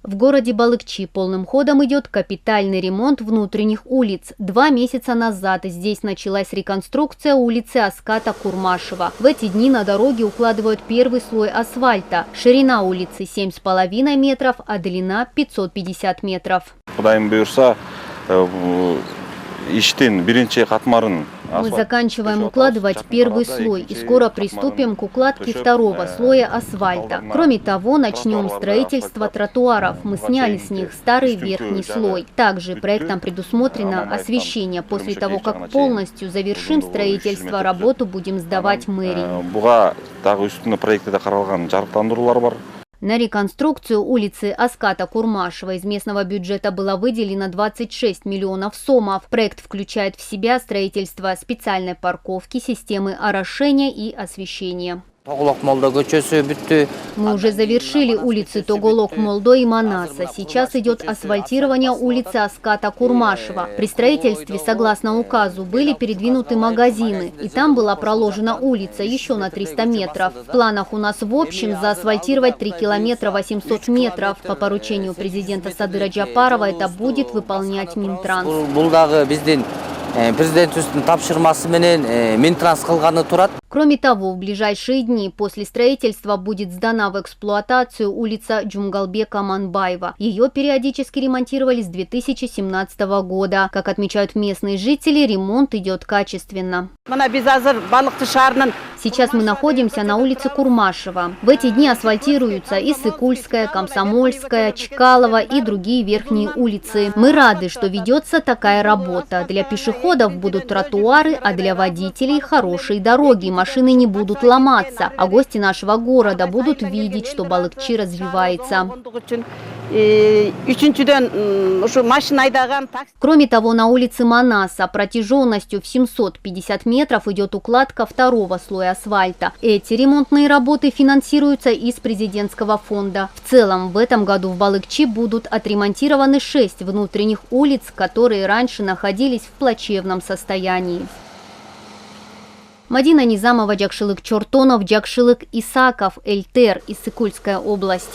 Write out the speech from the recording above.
В городе Балыкчи полным ходом идет капитальный ремонт внутренних улиц. 2 месяца назад здесь началась реконструкция улицы Аската Курмашева. В эти дни на дороге укладывают первый слой асфальта. Ширина улицы 7,5 метров, а длина 550 метров. Мы заканчиваем укладывать первый слой и скоро приступим к укладке второго слоя асфальта. Кроме того, начнем строительство тротуаров. Мы сняли с них старый верхний слой. Также проектом предусмотрено освещение. После того, как полностью завершим строительство, работу будем сдавать мэрии. На реконструкцию улицы Аската Курмашева из местного бюджета было выделено 26 миллионов сомов. Проект включает в себя строительство специальной парковки, системы орошения и освещения. Мы уже завершили улицы Тоголок-Молдо и Манаса. Сейчас идет асфальтирование улицы Аската Курмашева. При строительстве, согласно указу, были передвинуты магазины, и там была проложена улица еще на 300 метров. В планах у нас в общем заасфальтировать 3 километра 800 метров. По поручению президента Садыра Джапарова это будет выполнять Минтранс. Кроме того, в ближайшие дни после строительства будет сдана в эксплуатацию улица Джумгалбека Манбаева. Ее периодически ремонтировали с 2017 года. Как отмечают местные жители, ремонт идет качественно. Сейчас мы находимся на улице Курмашева. В эти дни асфальтируются и Сыкульская, Комсомольская, Чкалова и другие верхние улицы. Мы рады, что ведется такая работа. Для пешеходов будут тротуары, а для водителей хорошие дороги. Машины не будут ломаться, а гости нашего города будут видеть, что Балыкчи развивается. Кроме того, на улице Манаса протяженностью в 750 метров идет укладка второго слоя асфальта. Эти ремонтные работы финансируются из президентского фонда. В целом, в этом году в Балыкчи будут отремонтированы 6 внутренних улиц, которые раньше находились в плачевном состоянии. Мадина Низамова, Джакшылык Чортонов, Джакшылык Исаков, Эльтер, Иссыкульская область.